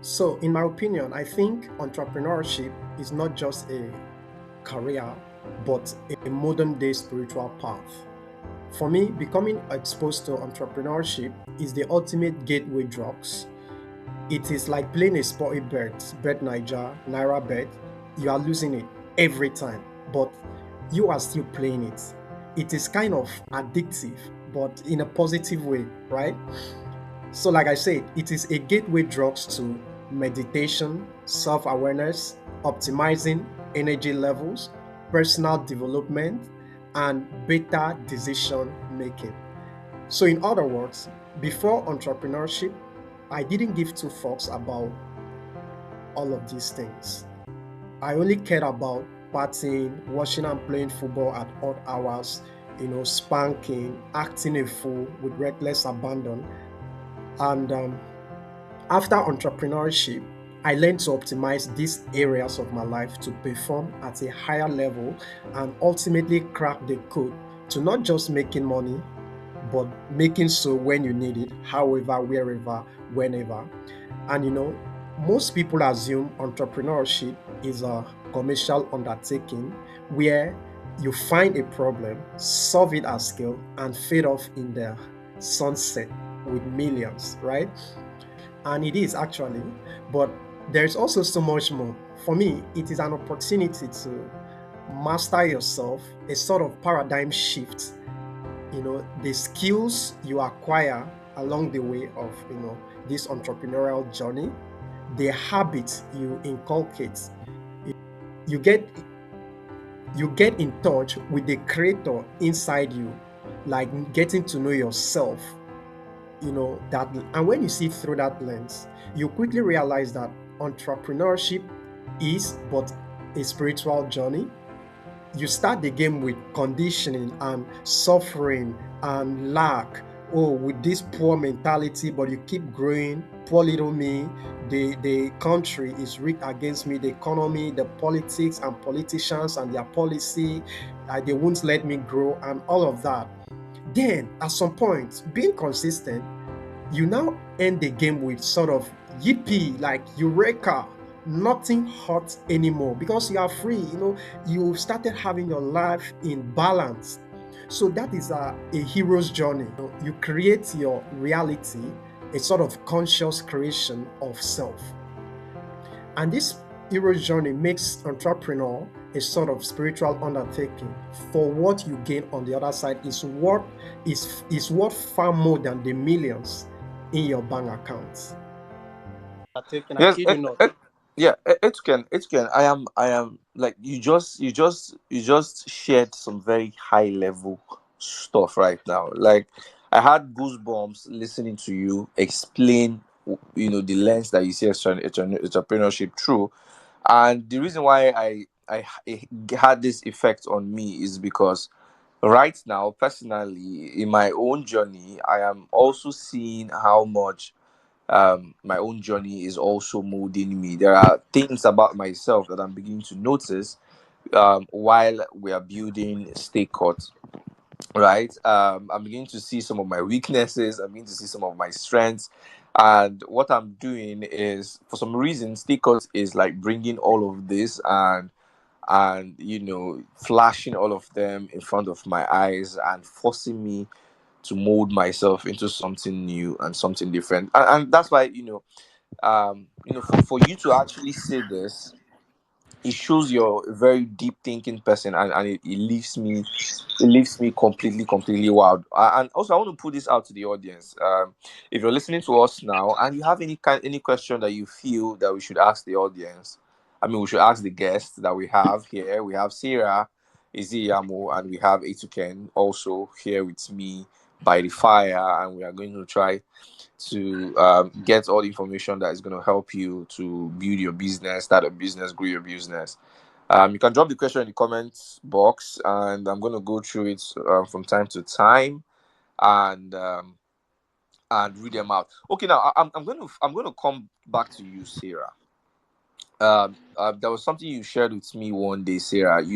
So, in my opinion, I think entrepreneurship is not just a career, but a modern day spiritual path. For me, becoming exposed to entrepreneurship is the ultimate gateway drugs. It is like playing a sporty bet Naira bet. You are losing it every time, but you are still playing it. It is kind of addictive, but in a positive way, right? So, like I said, it is a gateway drugs to meditation, self awareness, optimizing energy levels, personal development, and better decision making. So, in other words, before entrepreneurship, I didn't give two fucks about all of these things. I only cared about partying, watching and playing football at odd hours, spanking, acting a fool with reckless abandon. And after entrepreneurship, I learned to optimize these areas of my life to perform at a higher level and ultimately crack the code to not just making money, but making so when you need it, however, wherever, whenever. And most people assume entrepreneurship is a commercial undertaking where you find a problem, solve it at scale, and fade off in the sunset with millions, right? And it is actually, but there's also so much more. For me, it is an opportunity to master yourself, a sort of paradigm shift. The skills you acquire along the way of this entrepreneurial journey, the habits you inculcate, you get you get in touch with the creator inside you, like getting to know yourself, that. And when you see through that lens, you quickly realize that entrepreneurship is but a spiritual journey. You start the game with conditioning and suffering and lack. Oh, with this poor mentality, but you keep growing. Poor little me. The country is rigged against me. The economy, the politics, and politicians and their policy, they won't let me grow, and all of that. Then, at some point, being consistent, you now end the game with sort of yippee, like eureka, nothing hot anymore because you are free. You started having your life in balance. So that is a hero's journey. You create your reality, a sort of conscious creation of self. And this hero's journey makes entrepreneur a sort of spiritual undertaking. For what you gain on the other side is worth far more than the millions in your bank accounts. Taking, I Yes, kid you not. yeah, it can. I am like you just shared some very high level stuff right now. Like I had goosebumps listening to you explain, the lens that you see as entrepreneurship through, and the reason why I had this effect on me is because right now, personally, in my own journey, I am also seeing how much my own journey is also molding me. There are things about myself that I'm beginning to notice while we are building Stay Cut, right? I'm beginning to see some of my weaknesses, I'm beginning to see some of my strengths. And what I'm doing is, for some reason, Stay Cut is like bringing all of this and flashing all of them in front of my eyes and forcing me to mold myself into something new and something different. And that's why for you to actually say this, it shows you're a very deep thinking person, and it leaves me completely wild. And also, I want to put this out to the audience. If you're listening to us now and you have any question that you feel that we should ask the audience, I mean, we should ask the guests that we have here. We have Sarah, Iziyamo, and we have Etuken also here with me by the fire, and we are going to try to get all the information that is going to help you to build your business, start a business, grow your business. You can drop the question in the comments box, and I'm going to go through it from time to time and read them out. Okay, now I'm going to come back to you, Sarah. There was something you shared with me one day, Sarah. You